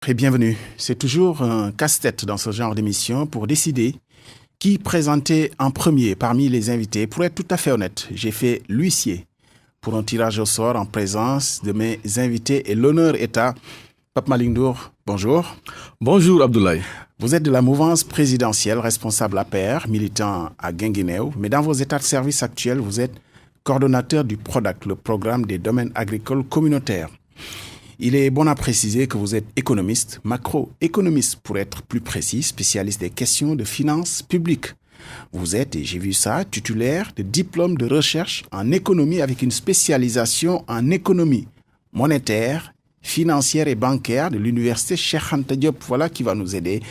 et bienvenue. C'est toujours un casse-tête dans ce genre d'émission pour décider qui présenter en premier parmi les invités. Pour être tout à fait honnête, j'ai fait l'huissier pour un tirage au sort en présence de mes invités et l'honneur est à Pape Malick Ndour. Bonjour. Bonjour Abdoulaye. Vous êtes de la mouvance présidentielle, responsable APR, militant à Guinguinéo, mais dans vos états de service actuels, vous êtes coordonnateur du PRODAC, le programme des domaines agricoles communautaires. Il est bon à préciser que vous êtes économiste, macroéconomiste pour être plus précis, spécialiste des questions de finances publiques. Vous êtes, et j'ai vu ça, titulaire de diplôme de recherche en économie avec une spécialisation en économie monétaire, financière et bancaire de l'université Cheikh Anta Diop. Voilà qui va nous aider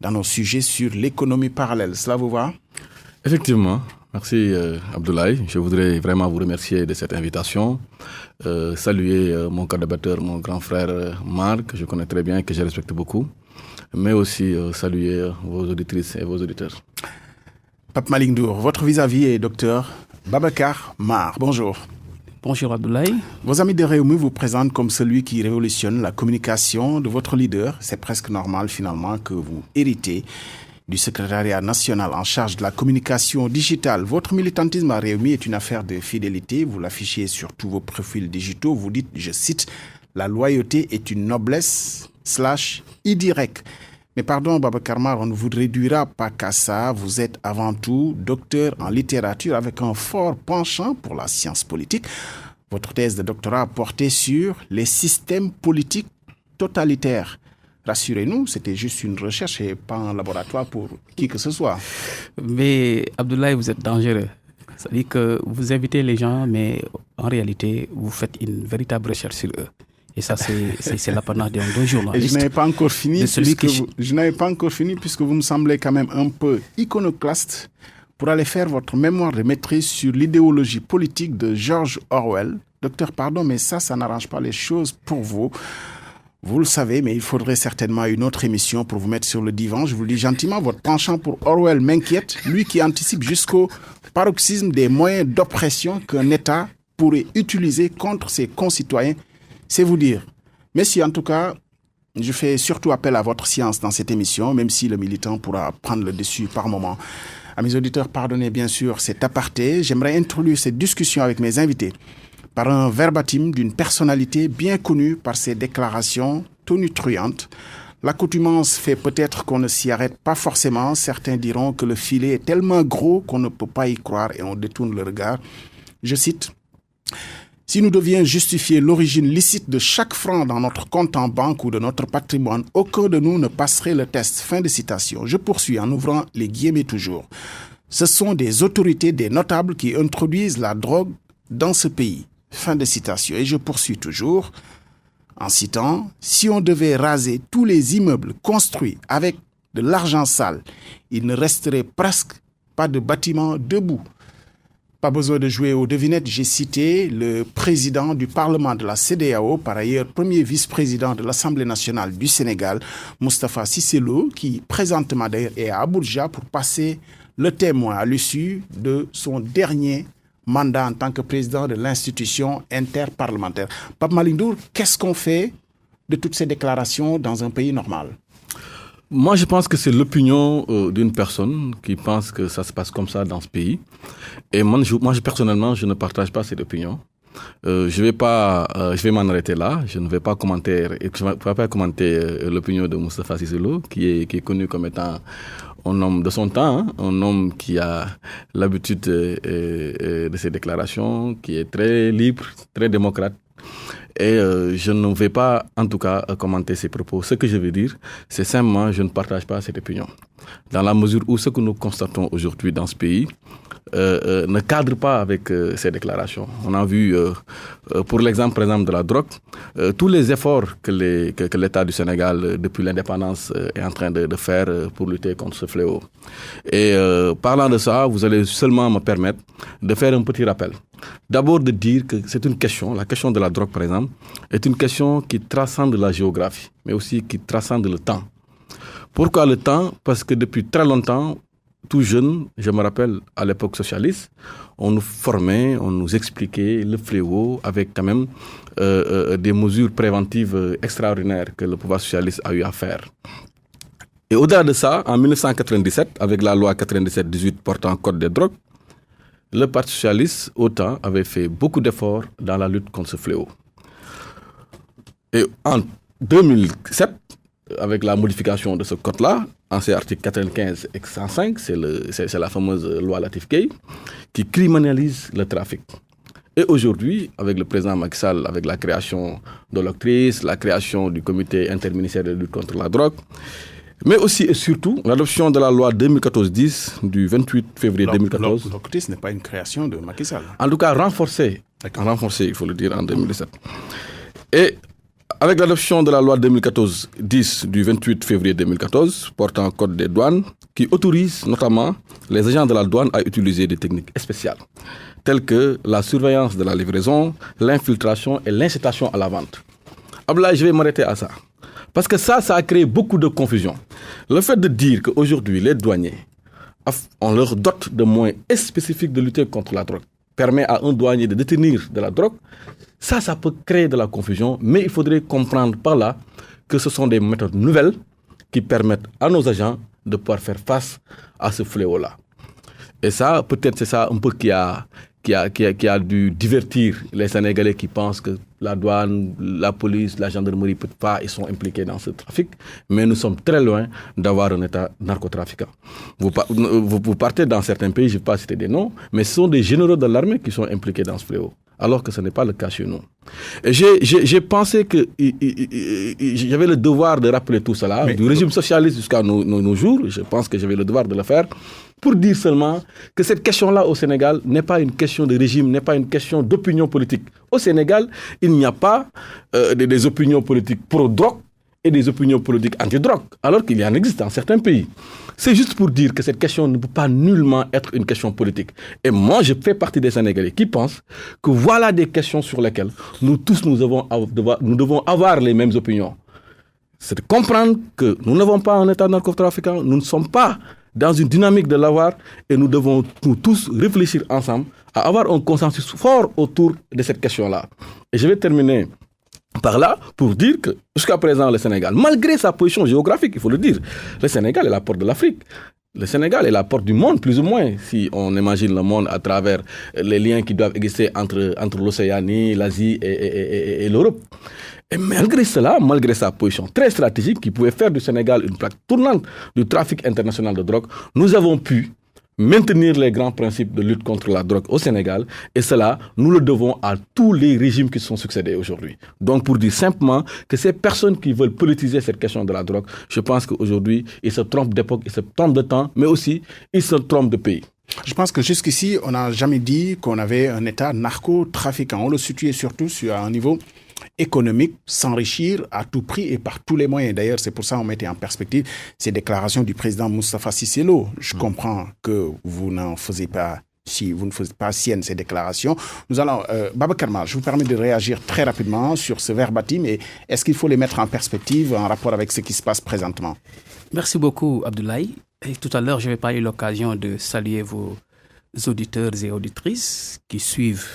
dans nos sujets sur l'économie parallèle. Cela vous va? Effectivement. Merci Abdoulaye. Je voudrais vraiment vous remercier de cette invitation. Saluer mon collaborateur, mon grand frère Marc, que je connais très bien et que je respecte beaucoup. Mais aussi saluer vos auditrices et vos auditeurs. Pape Malick Ndour, votre vis-à-vis est docteur Babacar Mar. Bonjour. Bonjour Abdoulaye. Vos amis de Rewmi vous présentent comme celui qui révolutionne la communication de votre leader. C'est presque normal finalement que vous héritez du secrétariat national en charge de la communication digitale. Votre militantisme à Rewmi est une affaire de fidélité. Vous l'affichez sur tous vos profils digitaux. Vous dites, je cite, « La loyauté est une noblesse /Y ». Mais pardon, Babacar Mar, on ne vous réduira pas qu'à ça. Vous êtes avant tout docteur en littérature avec un fort penchant pour la science politique. Votre thèse de doctorat a porté sur les systèmes politiques totalitaires. Rassurez-nous, c'était juste une recherche et pas un laboratoire pour qui que ce soit. Mais Abdoulaye, vous êtes dangereux. C'est-à-dire que vous invitez les gens, mais en réalité, vous faites une véritable recherche sur eux. Et ça, c'est l'apanage d'un journaliste. Et je n'avais pas encore fini, puisque vous me semblez quand même un peu iconoclaste pour aller faire votre mémoire de maîtrise sur l'idéologie politique de George Orwell. Docteur, pardon, mais ça n'arrange pas les choses pour vous. Vous le savez, mais il faudrait certainement une autre émission pour vous mettre sur le divan. Je vous le dis gentiment, votre penchant pour Orwell m'inquiète, lui qui anticipe jusqu'au paroxysme des moyens d'oppression qu'un État pourrait utiliser contre ses concitoyens. C'est vous dire. Mais si en tout cas, je fais surtout appel à votre science dans cette émission, même si le militant pourra prendre le dessus par moment. À mes auditeurs, pardonnez bien sûr cet aparté. J'aimerais introduire cette discussion avec mes invités par un verbatim d'une personnalité bien connue par ses déclarations tonitruantes. L'accoutumance fait peut-être qu'on ne s'y arrête pas forcément. Certains diront que le filet est tellement gros qu'on ne peut pas y croire et on détourne le regard. Je cite, « Si nous devions justifier l'origine licite de chaque franc dans notre compte en banque ou de notre patrimoine, aucun de nous ne passerait le test. » Fin de citation. Je poursuis en ouvrant les guillemets toujours. « Ce sont des autorités, des notables qui introduisent la drogue dans ce pays. » Fin de citation. Et je poursuis toujours en citant, « Si on devait raser tous les immeubles construits avec de l'argent sale, il ne resterait presque pas de bâtiments debout. » Pas besoin de jouer aux devinettes, j'ai cité le président du Parlement de la CEDEAO, par ailleurs premier vice-président de l'Assemblée nationale du Sénégal, Moustapha Cissé Lo, qui présentement d'ailleurs est à Abuja pour passer le témoin à l'issue de son dernier mandat en tant que président de l'institution interparlementaire. Pape Malick Ndour, qu'est-ce qu'on fait de toutes ces déclarations dans un pays normal? Moi, je pense que c'est l'opinion d'une personne qui pense que ça se passe comme ça dans ce pays. Et moi, personnellement, je ne partage pas cette opinion. Je vais m'en arrêter là. Je ne vais pas commenter l'opinion de Moustapha Cissé Lo, qui est connu comme étant un homme de son temps, hein, un homme qui a l'habitude de ses déclarations, qui est très libre, très démocrate. Et je ne vais pas, en tout cas, commenter ses propos. Ce que je veux dire, c'est simplement, je ne partage pas cette opinion. Dans la mesure où ce que nous constatons aujourd'hui dans ce pays ne cadre pas avec ces déclarations. On a vu, pour l'exemple, par exemple, de la drogue, tous les efforts que l'État du Sénégal, depuis l'indépendance, est en train de faire pour lutter contre ce fléau. Et parlant de ça, vous allez seulement me permettre de faire un petit rappel. D'abord de dire que c'est une question, la question de la drogue par exemple, est une question qui transcende la géographie, mais aussi qui transcende le temps. Pourquoi le temps? Parce que depuis très longtemps, tout jeune, je me rappelle à l'époque socialiste, on nous formait, on nous expliquait le fléau avec quand même des mesures préventives extraordinaires que le pouvoir socialiste a eu à faire. Et au-delà de ça, en 1997, avec la loi 97-18 portant code des drogues, le Parti socialiste, autant, avait fait beaucoup d'efforts dans la lutte contre ce fléau. Et en 2007, avec la modification de ce code-là, en ces articles 95 et 105, c'est la fameuse loi Latif Gueye, qui criminalise le trafic. Et aujourd'hui, avec le président Macky Sall, avec la création de l'OCTRIS, la création du comité interministériel de lutte contre la drogue, mais aussi et surtout l'adoption de la loi 2014-10 du 28 février 2014. L'OCTRIS n'est pas une création de Macky Sall. En tout cas, renforcée, il faut le dire, en 2017. Et avec l'adoption de la loi 2014-10 du 28 février 2014, portant code des douanes, qui autorise notamment les agents de la douane à utiliser des techniques spéciales, telles que la surveillance de la livraison, l'infiltration et l'incitation à la vente. Abdoulaye, je vais m'arrêter à ça. Parce que ça a créé beaucoup de confusion. Le fait de dire qu'aujourd'hui, les douaniers, on leur dote de moyens spécifiques de lutter contre la drogue, permet à un douanier de détenir de la drogue, ça peut créer de la confusion, mais il faudrait comprendre par là que ce sont des méthodes nouvelles qui permettent à nos agents de pouvoir faire face à ce fléau-là. Et ça, peut-être c'est ça un peu qui a dû divertir les Sénégalais qui pensent que la douane, la police, la gendarmerie, peut pas, ils sont impliqués dans ce trafic. Mais nous sommes très loin d'avoir un État narcotrafiquant. Vous partez dans certains pays, je ne vais pas citer des noms, mais ce sont des généraux de l'armée qui sont impliqués dans ce fléau. Alors que ce n'est pas le cas chez nous. Et j'ai pensé que j'avais le devoir de rappeler tout cela, du régime socialiste jusqu'à nos jours, je pense que j'avais le devoir de le faire, pour dire seulement que cette question-là au Sénégal n'est pas une question de régime, n'est pas une question d'opinion politique. Au Sénégal, il n'y a pas des opinions politiques pro-drogue et des opinions politiques anti-drogue, alors qu'il y en existe dans certains pays. C'est juste pour dire que cette question ne peut pas nullement être une question politique. Et moi, je fais partie des Sénégalais qui pensent que voilà des questions sur lesquelles nous tous nous devons avoir les mêmes opinions. C'est de comprendre que nous n'avons pas un État narcotrafiquant, nous ne sommes pas dans une dynamique de l'avoir et nous devons nous tous réfléchir ensemble à avoir un consensus fort autour de cette question-là. Et je vais terminer par là pour dire que jusqu'à présent le Sénégal, malgré sa position géographique, il faut le dire, le Sénégal est la porte de l'Afrique. Le Sénégal est la porte du monde, plus ou moins, si on imagine le monde à travers les liens qui doivent exister entre l'Océanie, l'Asie et l'Europe. Et malgré cela, malgré sa position très stratégique qui pouvait faire du Sénégal une plaque tournante du trafic international de drogue, nous avons pu maintenir les grands principes de lutte contre la drogue au Sénégal, et cela, nous le devons à tous les régimes qui se sont succédés aujourd'hui. Donc, pour dire simplement que ces personnes qui veulent politiser cette question de la drogue, je pense qu'aujourd'hui, ils se trompent d'époque, ils se trompent de temps, mais aussi, ils se trompent de pays. Je pense que jusqu'ici, on n'a jamais dit qu'on avait un État narcotrafiquant. On le situait surtout sur un niveau économique, s'enrichir à tout prix et par tous les moyens. D'ailleurs, c'est pour ça qu'on mettait en perspective ces déclarations du président Moustapha Cissé Lo. Je comprends que vous n'en faisiez pas, si vous ne faisiez pas sienne ces déclarations. Nous allons, Babacar Mal, je vous permets de réagir très rapidement sur ce verbatim et est-ce qu'il faut les mettre en perspective en rapport avec ce qui se passe présentement? Merci beaucoup, Abdoulaye. Et tout à l'heure, je n'avais pas eu l'occasion de saluer vos auditeurs et auditrices qui suivent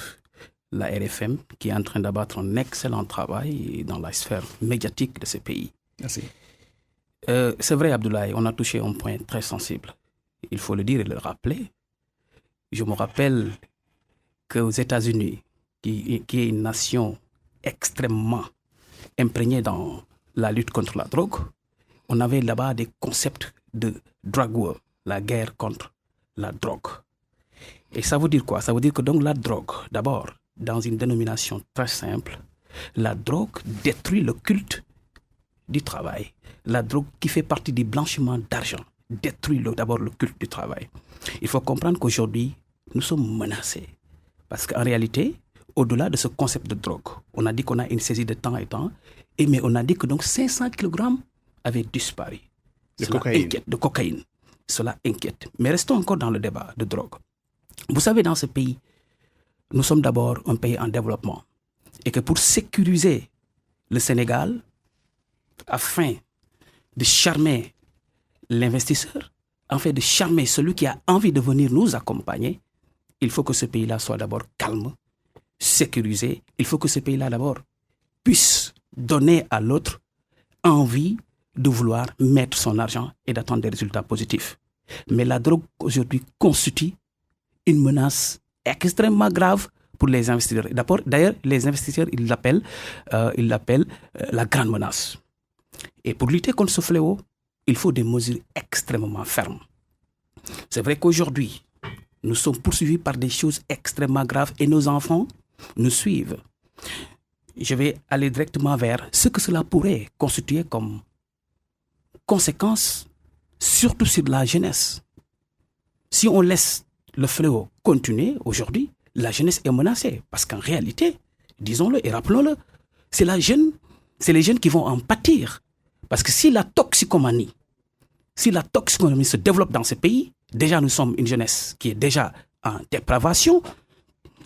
la RFM, qui est en train d'abattre un excellent travail dans la sphère médiatique de ce pays. Merci. C'est vrai, Abdoulaye, on a touché un point très sensible. Il faut le dire et le rappeler. Je me rappelle qu'aux États-Unis, qui est une nation extrêmement imprégnée dans la lutte contre la drogue, on avait là-bas des concepts de drug war, la guerre contre la drogue. Et ça veut dire quoi? Ça veut dire que donc la drogue, d'abord, dans une dénomination très simple, la drogue détruit le culte du travail. La drogue qui fait partie du blanchiment d'argent détruit d'abord le culte du travail. Il faut comprendre qu'aujourd'hui, nous sommes menacés. Parce qu'en réalité, au-delà de ce concept de drogue, on a dit qu'on a une saisie de temps et temps, mais on a dit que donc 500 kg avaient disparu. De cocaïne. Cela inquiète. Mais restons encore dans le débat de drogue. Vous savez, dans ce pays, nous sommes d'abord un pays en développement. Et que pour sécuriser le Sénégal, afin de charmer l'investisseur, en fait de charmer celui qui a envie de venir nous accompagner, il faut que ce pays-là soit d'abord calme, sécurisé. Il faut que ce pays-là d'abord puisse donner à l'autre envie de vouloir mettre son argent et d'attendre des résultats positifs. Mais la drogue aujourd'hui constitue une menace extrêmement grave pour les investisseurs. D'ailleurs, les investisseurs, ils l'appellent la grande menace. Et pour lutter contre ce fléau, il faut des mesures extrêmement fermes. C'est vrai qu'aujourd'hui, nous sommes poursuivis par des choses extrêmement graves et nos enfants nous suivent. Je vais aller directement vers ce que cela pourrait constituer comme conséquence, surtout sur la jeunesse. Si on laisse le fléau continuer aujourd'hui, la jeunesse est menacée. Parce qu'en réalité, disons-le et rappelons-le, c'est les jeunes qui vont en pâtir. Parce que si la toxicomanie se développe dans ce pays, déjà nous sommes une jeunesse qui est déjà en dépravation,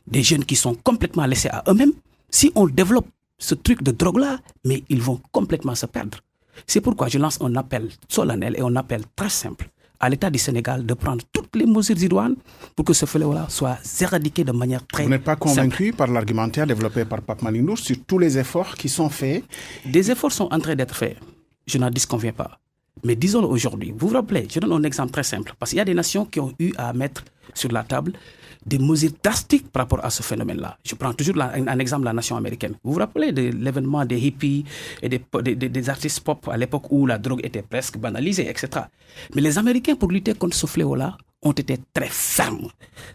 des jeunes qui sont complètement laissés à eux-mêmes. Si on développe ce truc de drogue-là, mais ils vont complètement se perdre. C'est pourquoi je lance un appel solennel et un appel très simple à l'État du Sénégal de prendre toutes les mesures idoines pour que ce fléau-là soit éradiqué de manière très simple. Vous n'êtes pas convaincu par l'argumentaire développé par Pape Malick Ndour sur tous les efforts qui sont faits? Des efforts sont en train d'être faits. Je n'en disconviens pas. Mais disons-le aujourd'hui, vous vous rappelez, je donne un exemple très simple, parce qu'il y a des nations qui ont eu à mettre sur la table des mesures drastiques par rapport à ce phénomène-là. Je prends toujours un exemple de la nation américaine. Vous vous rappelez de l'événement des hippies et des artistes pop à l'époque où la drogue était presque banalisée, etc. Mais les Américains, pour lutter contre ce fléau-là, ont été très fermes.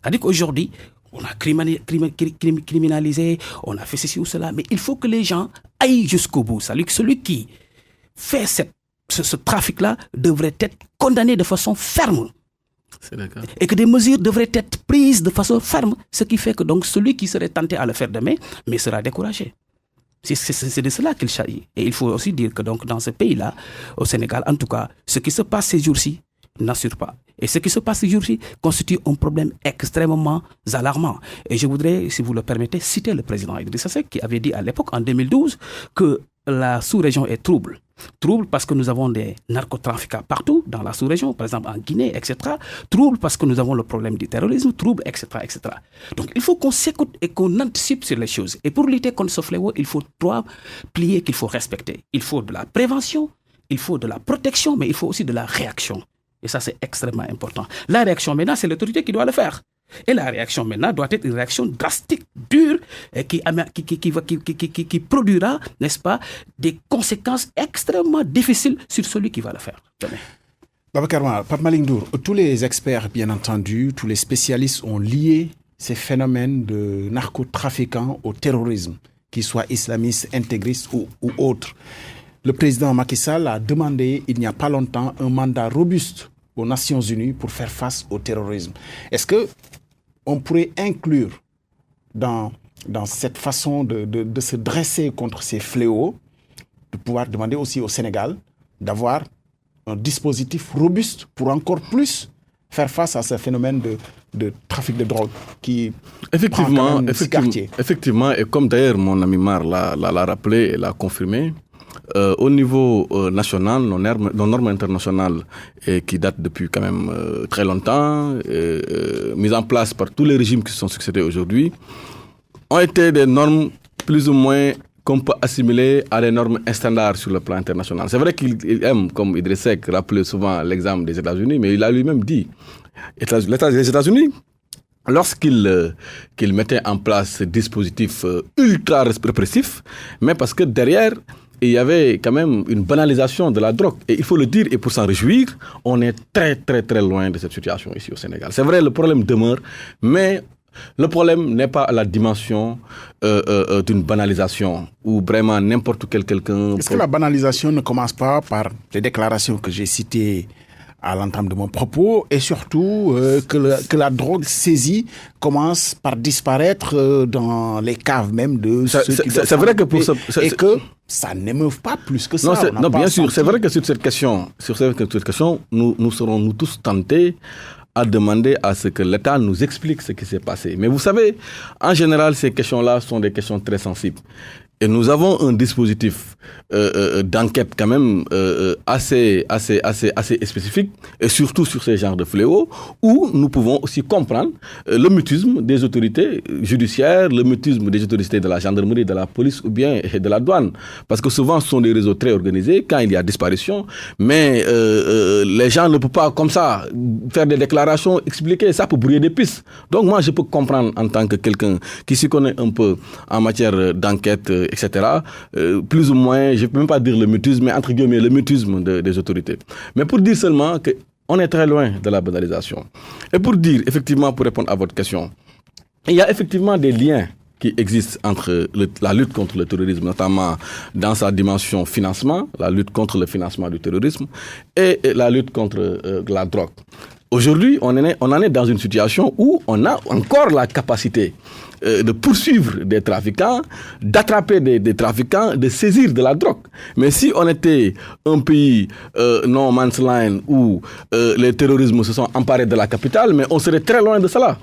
C'est-à-dire qu'aujourd'hui, on a criminalisé, on a fait ceci ou cela, mais il faut que les gens aillent jusqu'au bout. C'est-à-dire que celui qui fait ce trafic-là devrait être condamné de façon ferme. Et que des mesures devraient être prises de façon ferme, ce qui fait que donc celui qui serait tenté à le faire demain, mais sera découragé. C'est de cela qu'il s'agit. Et il faut aussi dire que donc dans ce pays-là, au Sénégal, en tout cas, ce qui se passe ces jours-ci n'assure pas. Et ce qui se passe ces jours-ci constitue un problème extrêmement alarmant. Et je voudrais, si vous le permettez, citer le président Idrissa Seck qui avait dit à l'époque, en 2012, que la sous-région est trouble. Trouble parce que nous avons des narcotrafiquants partout dans la sous-région, par exemple en Guinée, etc. Trouble parce que nous avons le problème du terrorisme, trouble, etc., etc. Donc il faut qu'on s'écoute et qu'on anticipe sur les choses. Et pour lutter contre ce fléau, il faut trois piliers qu'il faut respecter. Il faut de la prévention, il faut de la protection, mais il faut aussi de la réaction. Et ça, c'est extrêmement important. La réaction, maintenant, c'est l'autorité qui doit le faire. Et la réaction maintenant doit être une réaction drastique, dure, qui produira, n'est-ce pas, des conséquences extrêmement difficiles sur celui qui va le faire. Babacar Mar, Pape Malick Ndour, tous les experts, bien entendu, tous les spécialistes ont lié ces phénomènes de narcotrafiquants au terrorisme, qu'ils soient islamistes, intégristes ou autres. Le président Macky Sall a demandé, il n'y a pas longtemps, un mandat robuste aux Nations Unies pour faire face au terrorisme. Est-ce que on pourrait inclure dans cette façon de se dresser contre ces fléaux, de pouvoir demander aussi au Sénégal d'avoir un dispositif robuste pour encore plus faire face à ce phénomène de trafic de drogue qui prend quand même ces quartiers. Effectivement, et comme d'ailleurs mon ami Mar l'a rappelé et l'a confirmé, au niveau national, nos normes internationales qui datent depuis quand même très longtemps, mises en place par tous les régimes qui se sont succédés aujourd'hui, ont été des normes plus ou moins qu'on peut assimiler à des normes standards sur le plan international. C'est vrai qu'il aime, comme Idriss Seck, rappeler souvent l'exemple des États-Unis, mais il a lui-même dit, les États-Unis, lorsqu'ils mettaient en place ce dispositif ultra répressif, mais parce que derrière, il y avait quand même une banalisation de la drogue. Et il faut le dire, et pour s'en réjouir, on est très, très, très loin de cette situation ici au Sénégal. C'est vrai, le problème demeure, mais le problème n'est pas à la dimension d'une banalisation, où vraiment n'importe quel quelqu'un... Est-ce que la banalisation ne commence pas par les déclarations que j'ai citées à l'entame de mon propos, et surtout que la drogue saisie commence par disparaître dans les caves même de ceux qui doivent... C'est vrai que pour et que ça n'émeuve pas plus que ça. Non, bien sûr, c'est vrai que sur cette question, nous serons nous tous tentés à demander à ce que l'État nous explique ce qui s'est passé. Mais vous savez, en général, ces questions-là sont des questions très sensibles. Et nous avons un dispositif d'enquête quand même assez spécifique, et surtout sur ces genres de fléaux, où nous pouvons aussi comprendre le mutisme des autorités judiciaires, le mutisme des autorités de la gendarmerie, de la police ou bien de la douane. Parce que souvent, ce sont des réseaux très organisés quand il y a disparition, mais les gens ne peuvent pas comme ça faire des déclarations, expliquer, ça peut brouiller des pistes. Donc moi, je peux comprendre en tant que quelqu'un qui s'y connaît un peu en matière d'enquête, etc. Plus ou moins, je ne peux même pas dire le mutisme, mais entre guillemets, le mutisme des autorités. Mais pour dire seulement qu'on est très loin de la banalisation. Et pour dire, effectivement, pour répondre à votre question, il y a effectivement des liens qui existent entre la lutte contre le terrorisme, notamment dans sa dimension financement, la lutte contre le financement du terrorisme, et la lutte contre la drogue. Aujourd'hui, on en est dans une situation où on a encore la capacité de poursuivre des trafiquants, d'attraper des trafiquants, de saisir de la drogue. Mais si on était un pays no man's land où les terrorismes se sont emparés de la capitale, mais on serait très loin de cela.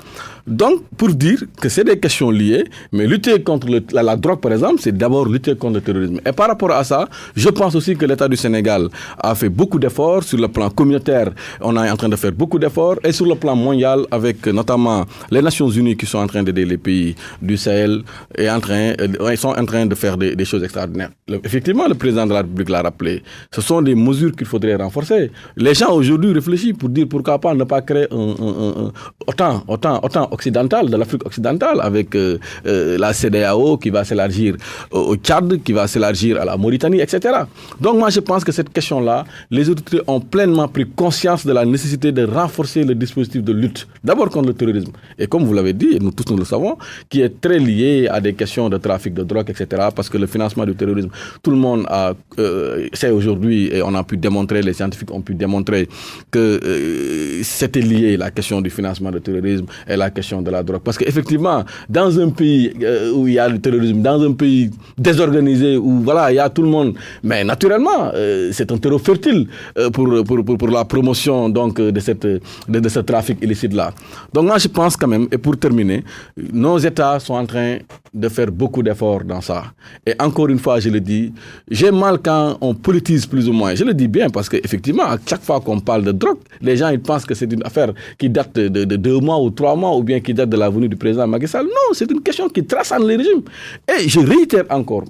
Donc, pour dire que c'est des questions liées, mais lutter contre la drogue, par exemple, c'est d'abord lutter contre le terrorisme. Et par rapport à ça, je pense aussi que l'État du Sénégal a fait beaucoup d'efforts sur le plan communautaire. On est en train de faire beaucoup d'efforts, et sur le plan mondial, avec notamment les Nations Unies qui sont en train d'aider les pays du Sahel et ils sont en train de faire des choses extraordinaires. Effectivement, le président de la République l'a rappelé. Ce sont des mesures qu'il faudrait renforcer. Les gens aujourd'hui réfléchissent pour dire pourquoi pas ne pas créer autant occidental, de l'Afrique occidentale, avec la CEDEAO qui va s'élargir au Tchad, qui va s'élargir à la Mauritanie, etc. Donc moi je pense que cette question-là, les autorités ont pleinement pris conscience de la nécessité de renforcer le dispositif de lutte, d'abord contre le terrorisme. Et comme vous l'avez dit, et nous tous nous le savons, qui est très lié à des questions de trafic de drogue, etc. Parce que le financement du terrorisme, tout le monde sait aujourd'hui, et on a pu démontrer, les scientifiques ont pu démontrer que c'était lié, la question du financement du terrorisme et la question de la drogue. Parce qu'effectivement, dans un pays où il y a le terrorisme, dans un pays désorganisé, où voilà, il y a tout le monde, mais naturellement, c'est un terreau fertile pour la promotion donc, de ce trafic illicite-là. Donc moi, je pense quand même, et pour terminer, nos États sont en train de faire beaucoup d'efforts dans ça. Et encore une fois, je le dis, j'ai mal quand on politise plus ou moins. Je le dis bien parce qu'effectivement, à chaque fois qu'on parle de drogue, les gens ils pensent que c'est une affaire qui date de 2 mois ou 3 mois ou bien qui date de la venue du président Macky Sall. Non, c'est une question qui transcende les régimes. Et je réitère encore,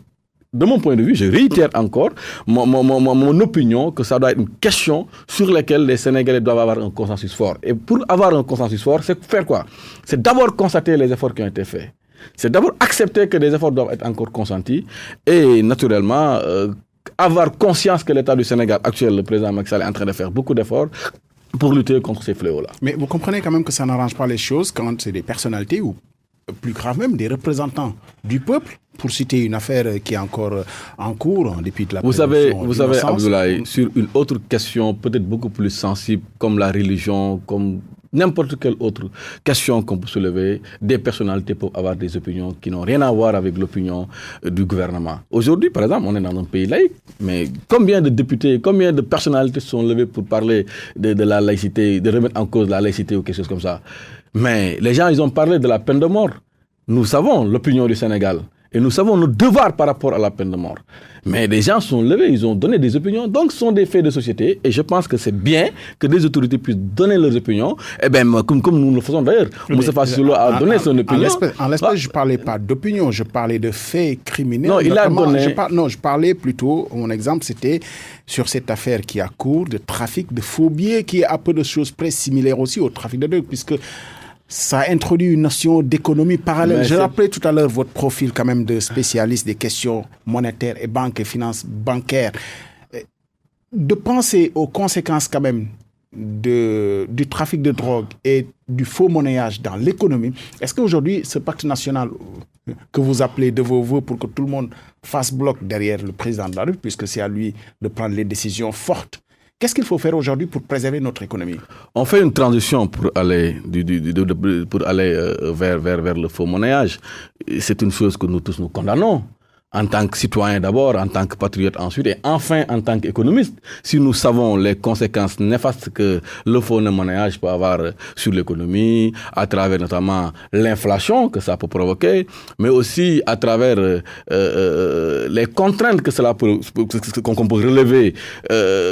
de mon point de vue, je réitère encore mon opinion que ça doit être une question sur laquelle les Sénégalais doivent avoir un consensus fort. Et pour avoir un consensus fort, c'est faire quoi? C'est d'abord constater les efforts qui ont été faits. C'est d'abord accepter que des efforts doivent être encore consentis et naturellement avoir conscience que l'État du Sénégal actuel, le président Macky Sall, est en train de faire beaucoup d'efforts pour lutter contre ces fléaux-là. Mais vous comprenez quand même que ça n'arrange pas les choses quand c'est des personnalités ou plus grave même, des représentants du peuple, pour citer une affaire qui est encore en cours en dépit de la présomption d'innocence. Vous savez, Abdoulaye, sur une autre question peut-être beaucoup plus sensible, comme la religion, comme n'importe quelle autre question qu'on peut soulever, des personnalités peuvent avoir des opinions qui n'ont rien à voir avec l'opinion du gouvernement. Aujourd'hui, par exemple, on est dans un pays laïque, mais combien de députés, combien de personnalités sont levées pour parler de la laïcité, de remettre en cause la laïcité ou quelque chose comme ça? Mais les gens, ils ont parlé de la peine de mort. Nous savons l'opinion du Sénégal. Et nous savons nos devoirs par rapport à la peine de mort. Mais les gens sont levés, ils ont donné des opinions. Donc, ce sont des faits de société. Et je pense que c'est bien que des autorités puissent donner leurs opinions. Et bien, comme nous le faisons d'ailleurs. Moustapha Cissé Lo a donné son opinion. En l'espèce, je ne parlais pas d'opinion, je parlais de faits criminels. Non, il a donné... je parlais plutôt, mon exemple, c'était sur cette affaire qui a cours de trafic de faux billets, qui est à peu de choses près similaires aussi au trafic de drogue, puisque ça a introduit une notion d'économie parallèle. Mais je rappelais tout à l'heure votre profil quand même de spécialiste des questions monétaires et banques et finances bancaires. De penser aux conséquences quand même du trafic de drogue et du faux monnayage dans l'économie. Est-ce qu'aujourd'hui, ce pacte national que vous appelez de vos voeux pour que tout le monde fasse bloc derrière le président de la République, puisque c'est à lui de prendre les décisions fortes, qu'est-ce qu'il faut faire aujourd'hui pour préserver notre économie? On fait une transition pour aller, vers le faux monnayage. C'est une chose que nous tous nous condamnons. en tant que citoyen d'abord, en tant que patriote ensuite, et enfin en tant qu'économiste, si nous savons les conséquences néfastes que le faux monnayage peut avoir sur l'économie, à travers notamment l'inflation que ça peut provoquer, mais aussi à travers les contraintes que cela peut, qu'on peut relever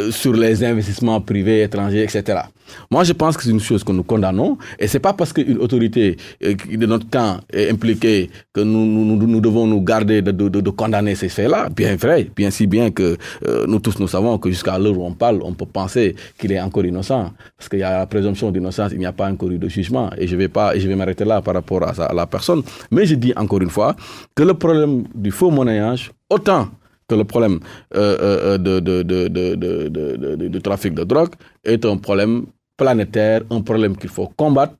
sur les investissements privés, étrangers, etc. Moi, je pense que c'est une chose que nous condamnons, et c'est pas parce qu'une autorité de notre camp est impliquée que nous devons nous garder de condamner ces faits-là. Bien vrai, bien si bien que nous tous nous savons que jusqu'à l'heure où on parle, on peut penser qu'il est encore innocent, parce qu'il y a la présomption d'innocence, il n'y a pas encore eu de jugement, et je vais m'arrêter là par rapport à la personne. Mais je dis encore une fois que le problème du faux monnayage, autant que le problème du trafic de drogue, est un problème planétaire, un problème qu'il faut combattre,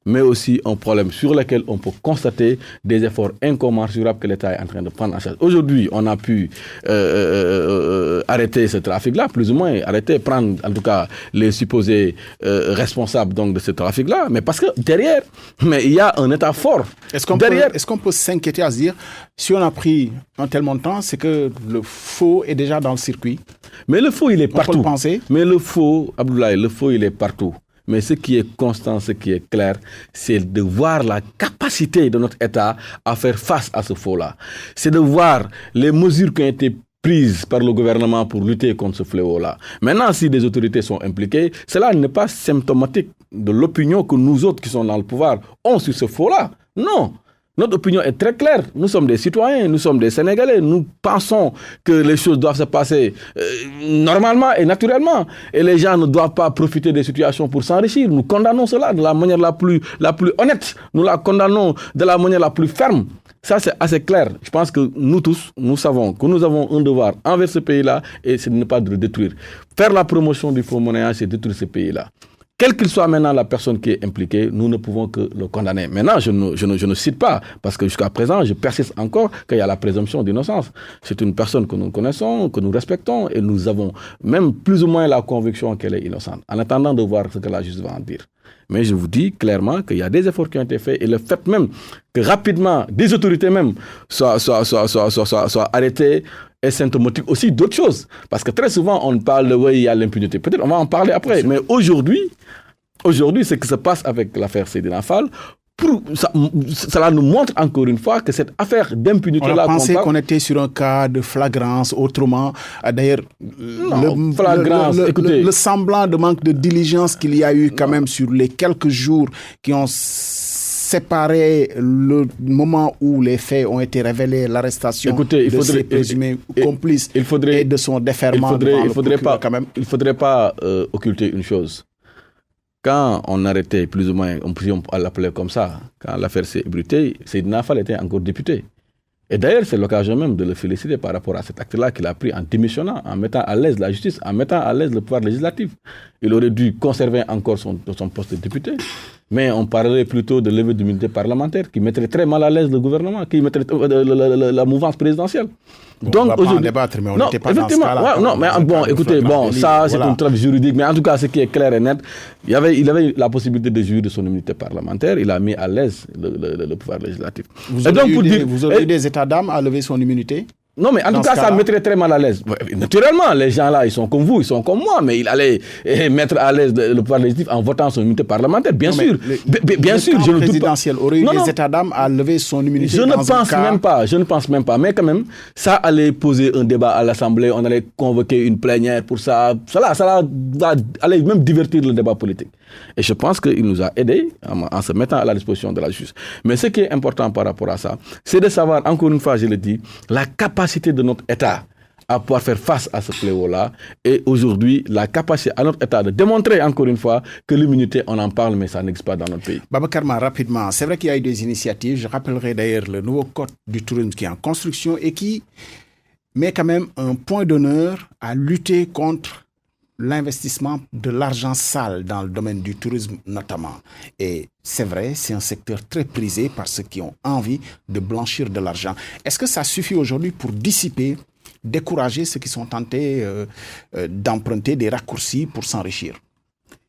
mais aussi un problème sur lequel on peut constater des efforts incommensurables que l'État est en train de prendre en charge. Aujourd'hui, on a pu arrêter ce trafic-là, plus ou moins prendre en tout cas les supposés responsables donc, de ce trafic-là, mais parce que derrière, il y a un État fort. Est-ce qu'on peut s'inquiéter à se dire, si on a pris un tel montant, c'est que le faux est déjà dans le circuit? Mais le faux, il est partout. On peut le penser. Mais le faux, Abdoulaye, le faux, il est partout. Mais ce qui est constant, ce qui est clair, c'est de voir la capacité de notre État à faire face à ce faux-là. C'est de voir les mesures qui ont été prises par le gouvernement pour lutter contre ce fléau-là. Maintenant, si des autorités sont impliquées, cela n'est pas symptomatique de l'opinion que nous autres qui sommes dans le pouvoir ont sur ce faux-là. Non. Notre opinion est très claire. Nous sommes des citoyens, nous sommes des Sénégalais. Nous pensons que les choses doivent se passer normalement et naturellement. Et les gens ne doivent pas profiter des situations pour s'enrichir. Nous condamnons cela de la manière la plus honnête. Nous la condamnons de la manière la plus ferme. Ça, c'est assez clair. Je pense que nous tous, nous savons que nous avons un devoir envers ce pays-là et c'est de ne pas le détruire. Faire la promotion du faux monnayage, c'est détruire ce pays-là. Quelle qu'il soit maintenant la personne qui est impliquée, nous ne pouvons que le condamner. Maintenant, je ne cite pas, parce que jusqu'à présent, je persiste encore qu'il y a la présomption d'innocence. C'est une personne que nous connaissons, que nous respectons, et nous avons même plus ou moins la conviction qu'elle est innocente, en attendant de voir ce que la justice va en dire. Mais je vous dis clairement qu'il y a des efforts qui ont été faits, et le fait même que rapidement, des autorités même soient arrêtées, est symptomatique aussi d'autres choses. Parce que très souvent, on parle de oui, il y a l'impunité. Peut-être on va en parler après. Mais aujourd'hui, ce qui se passe avec l'affaire Seydina Fall, cela nous montre encore une fois que cette affaire d'impunité-là... On a pensé qu'on était sur un cas de flagrance, autrement. D'ailleurs, le semblant de manque de diligence qu'il y a eu quand même sur les quelques jours qui ont séparer le moment où les faits ont été révélés, l'arrestation de ses présumés complices et de son déferment devant le procureur quand même. Il ne faudrait pas occulter une chose. Quand on arrêtait plus ou moins, on pouvait l'appeler comme ça, quand l'affaire s'est ébruitée, Seydina Fall était encore député. Et d'ailleurs, c'est l'occasion même de le féliciter par rapport à cet acte-là qu'il a pris en démissionnant, en mettant à l'aise la justice, en mettant à l'aise le pouvoir législatif. Il aurait dû conserver encore son poste de député. Mais on parlerait plutôt de levée d'immunité parlementaire qui mettrait très mal à l'aise le gouvernement, qui mettrait la mouvance présidentielle. Donc, on ne va pas en débattre, mais on n'était pas dans ce cas-là. Non, mais bon, écoutez, ça c'est une trêve juridique, mais en tout cas, ce qui est clair et net, il avait la possibilité de jouir de son immunité parlementaire, il a mis à l'aise le pouvoir législatif. Vous avez eu des états d'âme à lever son immunité? Non, mais en tout cas, ça mettrait très mal à l'aise. Naturellement, les gens là, ils sont comme vous, ils sont comme moi, mais il allait mettre à l'aise le pouvoir législatif en votant son immunité parlementaire, bien sûr. Bien sûr, je ne doute pas. Aurait eu des états d'âme à lever son immunité? Je ne pense même pas. Mais quand même, ça allait poser un débat à l'Assemblée, on allait convoquer une plénière pour ça. Ça va aller même divertir le débat politique. Et je pense qu'il nous a aidés en se mettant à la disposition de la justice. Mais ce qui est important par rapport à ça, c'est de savoir, encore une fois, je le dis, la capacité de notre État à pouvoir faire face à ce fléau-là. Et aujourd'hui, la capacité à notre État de démontrer, encore une fois, que l'immunité, on en parle, mais ça n'existe pas dans notre pays. Babacar Mar, rapidement, c'est vrai qu'il y a eu des initiatives. Je rappellerai d'ailleurs le nouveau code du tourisme qui est en construction et qui met quand même un point d'honneur à lutter contre l'investissement de l'argent sale dans le domaine du tourisme notamment. Et c'est vrai, c'est un secteur très prisé par ceux qui ont envie de blanchir de l'argent. Est-ce que ça suffit aujourd'hui pour décourager ceux qui sont tentés d'emprunter des raccourcis pour s'enrichir?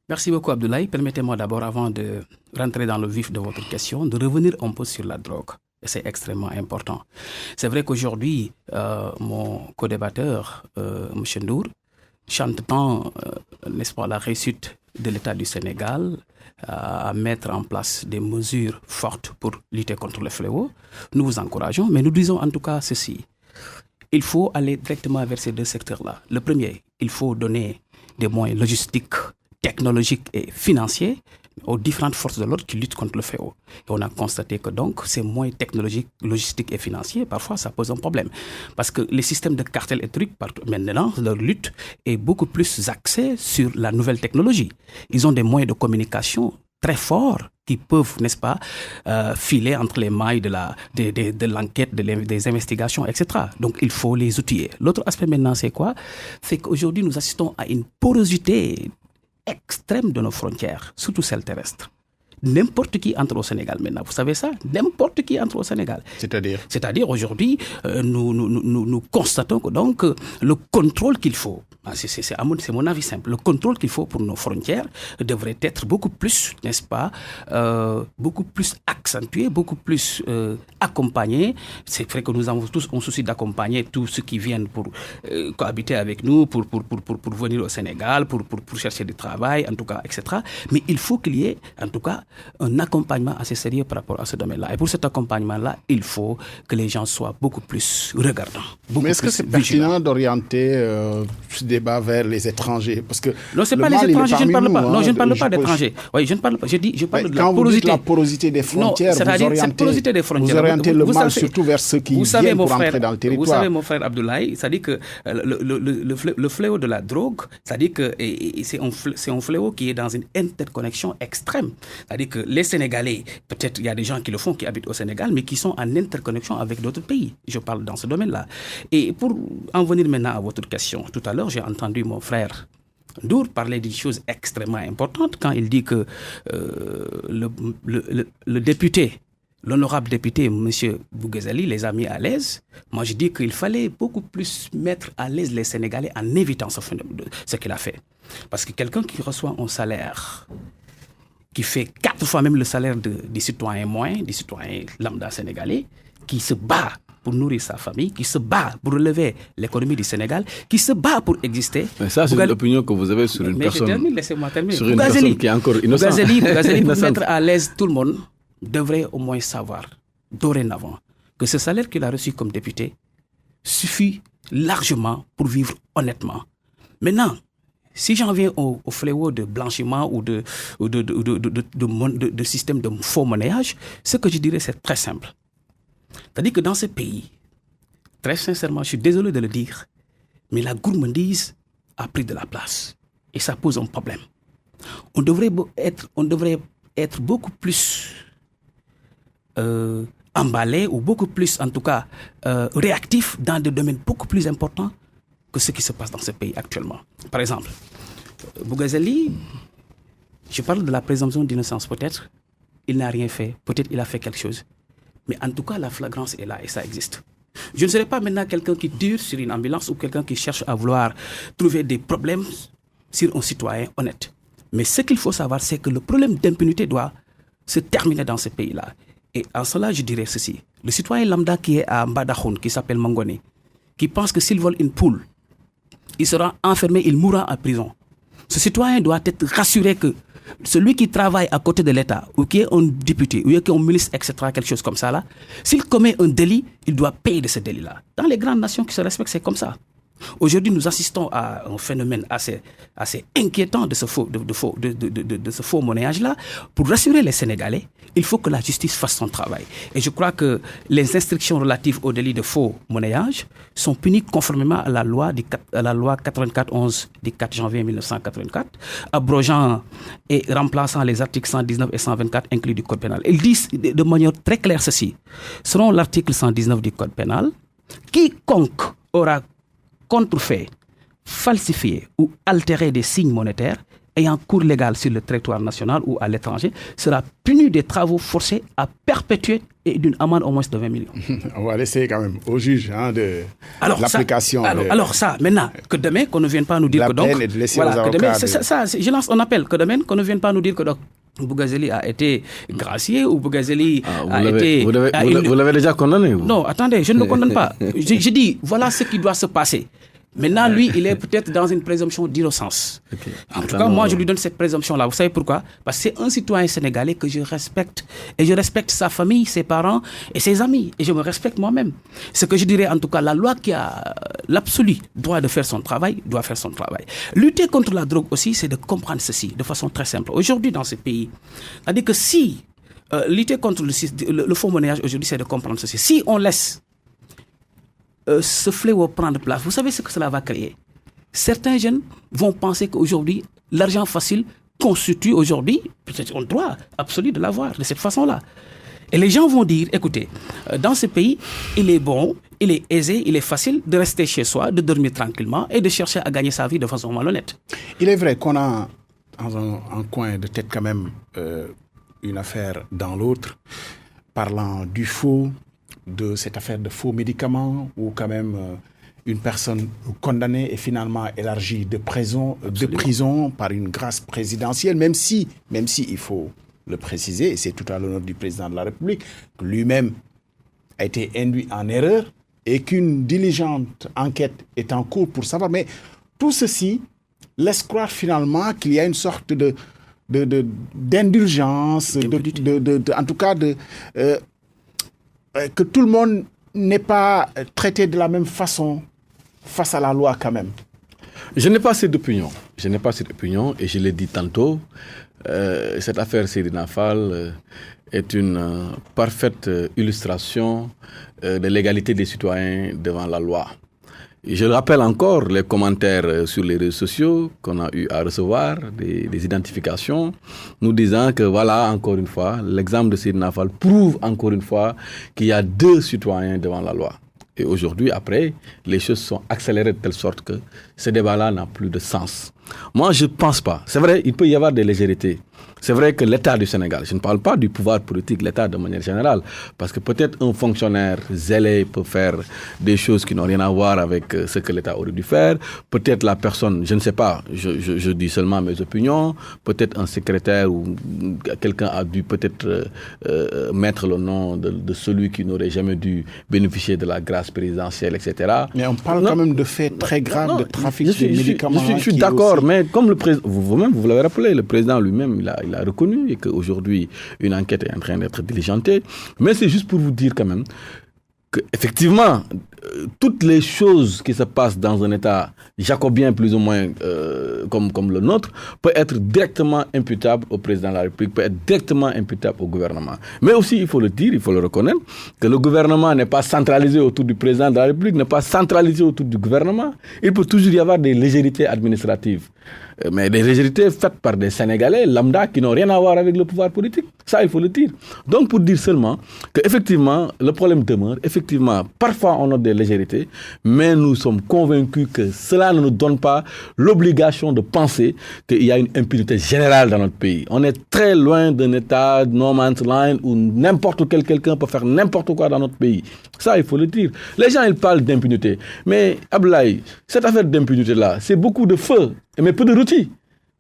Merci beaucoup Abdoulaye. Permettez-moi d'abord, avant de rentrer dans le vif de votre question, de revenir un peu sur la drogue. Et c'est extrêmement important. C'est vrai qu'aujourd'hui, mon co-débatteur, M. Ndour, chante tant, n'est-ce pas, la réussite de l'État du Sénégal à mettre en place des mesures fortes pour lutter contre le fléau. Nous vous encourageons, mais nous disons en tout cas ceci. Il faut aller directement vers ces deux secteurs-là. Le premier, il faut donner des moyens logistiques, technologiques et financiers aux différentes forces de l'ordre qui luttent contre le fléau. Et on a constaté que donc ces moyens technologiques, logistiques et financiers, parfois ça pose un problème. Parce que les systèmes de cartel et trucs, maintenant, leur lutte est beaucoup plus axée sur la nouvelle technologie. Ils ont des moyens de communication très forts qui peuvent, n'est-ce pas, filer entre les mailles de l'enquête, des investigations, etc. Donc, il faut les outiller. L'autre aspect maintenant, c'est quoi? C'est qu'aujourd'hui, nous assistons à une porosité extrême de nos frontières, surtout celles terrestres. N'importe qui entre au Sénégal maintenant. Vous savez ça? N'importe qui entre au Sénégal. C'est-à-dire aujourd'hui, nous constatons que donc le contrôle qu'il faut, c'est mon avis simple, le contrôle qu'il faut pour nos frontières devrait être beaucoup plus, n'est-ce pas, beaucoup plus accentué, beaucoup plus accompagné. C'est vrai que nous avons tous un souci d'accompagner tous ceux qui viennent pour cohabiter avec nous, pour venir au Sénégal, pour chercher du travail, en tout cas, etc. Mais il faut qu'il y ait, en tout cas, un accompagnement assez sérieux par rapport à ce domaine-là. Et pour cet accompagnement-là, il faut que les gens soient beaucoup plus regardants. Mais est-ce que c'est pertinent d'orienter ce débat vers les étrangers? Parce que non, c'est pas les étrangers, je ne parle pas. Non, je ne parle pas d'étrangers. Oui, je ne parle pas. Je parle de la porosité. Quand vous dites la porosité des frontières, vous orientez le mal surtout vers ceux qui viennent pour entrer dans le territoire. Vous savez, mon frère Abdoulaye, c'est-à-dire que le fléau de la drogue, c'est-à-dire que c'est un fléau qui est dans une interconnexion extrême. C'est-à-dire que les Sénégalais, peut-être il y a des gens qui le font, qui habitent au Sénégal, mais qui sont en interconnexion avec d'autres pays. Je parle dans ce domaine-là. Et pour en venir maintenant à votre question, tout à l'heure, j'ai entendu mon frère Ndour parler d'une chose extrêmement importante quand il dit que le député, l'honorable député, M. Boughezali, les a mis à l'aise. Moi, je dis qu'il fallait beaucoup plus mettre à l'aise les Sénégalais en évitant ce qu'il a fait. Parce que quelqu'un qui reçoit un salaire qui fait 4 fois même le salaire des citoyens moyens, des citoyens lambda sénégalais, qui se bat pour nourrir sa famille, qui se bat pour relever l'économie du Sénégal, qui se bat pour exister. Mais ça, c'est l'opinion que vous avez sur une personne. Laissez-moi terminer. Sur une personne qui est encore innocente. Boughezali, pour mettre à l'aise tout le monde, devrait au moins savoir, dorénavant, que ce salaire qu'il a reçu comme député suffit largement pour vivre honnêtement. Maintenant, si j'en viens au fléau de blanchiment ou de système de faux monnayage, ce que je dirais, c'est très simple. C'est-à-dire que dans ce pays, très sincèrement, je suis désolé de le dire, mais la gourmandise a pris de la place. Et ça pose un problème. On devrait être beaucoup plus emballé ou beaucoup plus, en tout cas, réactif dans des domaines beaucoup plus importants que ce qui se passe dans ce pays actuellement. Par exemple, Boughezali, je parle de la présomption d'innocence peut-être, il n'a rien fait, peut-être il a fait quelque chose. Mais en tout cas, la flagrance est là et ça existe. Je ne serai pas maintenant quelqu'un qui tire sur une ambulance ou quelqu'un qui cherche à vouloir trouver des problèmes sur un citoyen honnête. Mais ce qu'il faut savoir, c'est que le problème d'impunité doit se terminer dans ce pays-là. Et en cela, je dirais ceci. Le citoyen lambda qui est à Mbadakhoune, qui s'appelle Mangone, qui pense que s'il vole une poule, il sera enfermé, il mourra en prison. Ce citoyen doit être rassuré que celui qui travaille à côté de l'État, ou qui est un député, ou qui est un ministre, etc., quelque chose comme ça, là, s'il commet un délit, il doit payer de ce délit-là. Dans les grandes nations qui se respectent, c'est comme ça. Aujourd'hui, nous assistons à un phénomène assez inquiétant de ce faux monnayage-là. Pour rassurer les Sénégalais, il faut que la justice fasse son travail. Et je crois que les instructions relatives au délit de faux monnayage sont punies conformément à la loi 84-11 du 4 janvier 1984, abrogeant et remplaçant les articles 119 et 124 inclus du Code pénal. Ils disent de manière très claire ceci. Selon l'article 119 du Code pénal, quiconque aura contrefait, falsifié ou altéré des signes monétaires ayant cours légal sur le territoire national ou à l'étranger sera puni des travaux forcés à perpétuer et d'une amende au moins de 20 millions. On va laisser quand même au juge de l'application. Alors ça, maintenant, que demain, qu'on ne vienne pas nous dire que donc... Voilà, que demain, je lance un appel, que demain, qu'on ne vienne pas nous dire que donc, Bougazeli a été gracié ou Bougazeli a été... Vous l'avez déjà condamné, vous? Non, attendez, je ne le condamne pas. Je dis, voilà ce qui doit se passer. Maintenant, lui, il est peut-être dans une présomption d'innocence. Okay. En tout cas, moi, je lui donne cette présomption-là. Vous savez pourquoi? Parce que c'est un citoyen sénégalais que je respecte. Et je respecte sa famille, ses parents et ses amis. Et je me respecte moi-même. Ce que je dirais, en tout cas, la loi qui a l'absolu droit de faire son travail, doit faire son travail. Lutter contre la drogue aussi, c'est de comprendre ceci de façon très simple. Aujourd'hui, dans ce pays, c'est-à-dire que si lutter contre le faux monnayage aujourd'hui, c'est de comprendre ceci. Si on laisse ce fléau prendre place, vous savez ce que cela va créer? Certains jeunes vont penser qu'aujourd'hui, l'argent facile constitue aujourd'hui peut-être un droit absolu de l'avoir de cette façon-là. Et les gens vont dire, écoutez, dans ce pays, il est bon, il est aisé, il est facile de rester chez soi, de dormir tranquillement et de chercher à gagner sa vie de façon malhonnête. Il est vrai qu'on a dans un coin de tête quand même une affaire dans l'autre, parlant du faux, de cette affaire de faux médicaments, où quand même une personne condamnée est finalement élargie de prison par une grâce présidentielle, même si il faut le préciser, et c'est tout à l'honneur du président de la République, que lui-même a été induit en erreur et qu'une diligente enquête est en cours pour savoir. Mais tout ceci laisse croire finalement qu'il y a une sorte d'indulgence, en tout cas que tout le monde n'est pas traité de la même façon face à la loi quand même. Je n'ai pas cette opinion. Et je l'ai dit tantôt. Cette affaire Seydina Fall est une parfaite illustration de l'égalité des citoyens devant la loi. Et je rappelle encore les commentaires sur les réseaux sociaux qu'on a eu à recevoir, des identifications, nous disant que voilà, encore une fois, l'exemple de Seydina Fall prouve encore une fois qu'il y a 2 citoyens devant la loi. Et aujourd'hui, après, les choses sont accélérées de telle sorte que ce débat-là n'a plus de sens. Moi, je ne pense pas. C'est vrai, il peut y avoir des légèretés. C'est vrai que l'État du Sénégal, je ne parle pas du pouvoir politique, l'État de manière générale, parce que peut-être un fonctionnaire zélé peut faire des choses qui n'ont rien à voir avec ce que l'État aurait dû faire. Peut-être la personne, je ne sais pas, je dis seulement mes opinions, peut-être un secrétaire ou quelqu'un a dû peut-être mettre le nom de celui qui n'aurait jamais dû bénéficier de la grâce présidentielle, etc. Mais on parle quand même de faits très graves de trafic de médicaments. Je suis d'accord, aussi... mais comme le président, vous-même, vous l'avez rappelé, le président lui-même, il a reconnu et qu'aujourd'hui, une enquête est en train d'être diligentée. Mais c'est juste pour vous dire quand même qu'effectivement, toutes les choses qui se passent dans un État jacobien plus ou moins comme le nôtre peuvent être directement imputables au président de la République, peuvent être directement imputables au gouvernement. Mais aussi, il faut le dire, il faut le reconnaître, que le gouvernement n'est pas centralisé autour du président de la République, n'est pas centralisé autour du gouvernement. Il peut toujours y avoir des légèretés administratives. Mais des légèretés faites par des Sénégalais lambda qui n'ont rien à voir avec le pouvoir politique. Ça, il faut le dire. Donc, pour dire seulement qu'effectivement, le problème demeure. Effectivement, parfois, on a des légèretés, mais nous sommes convaincus que cela ne nous donne pas l'obligation de penser qu'il y a une impunité générale dans notre pays. On est très loin d'un État no man's land où n'importe quel quelqu'un peut faire n'importe quoi dans notre pays. Ça, il faut le dire. Les gens, ils parlent d'impunité. Mais, Abdoulaye, cette affaire d'impunité-là, c'est beaucoup de feu, mais peu de rôti.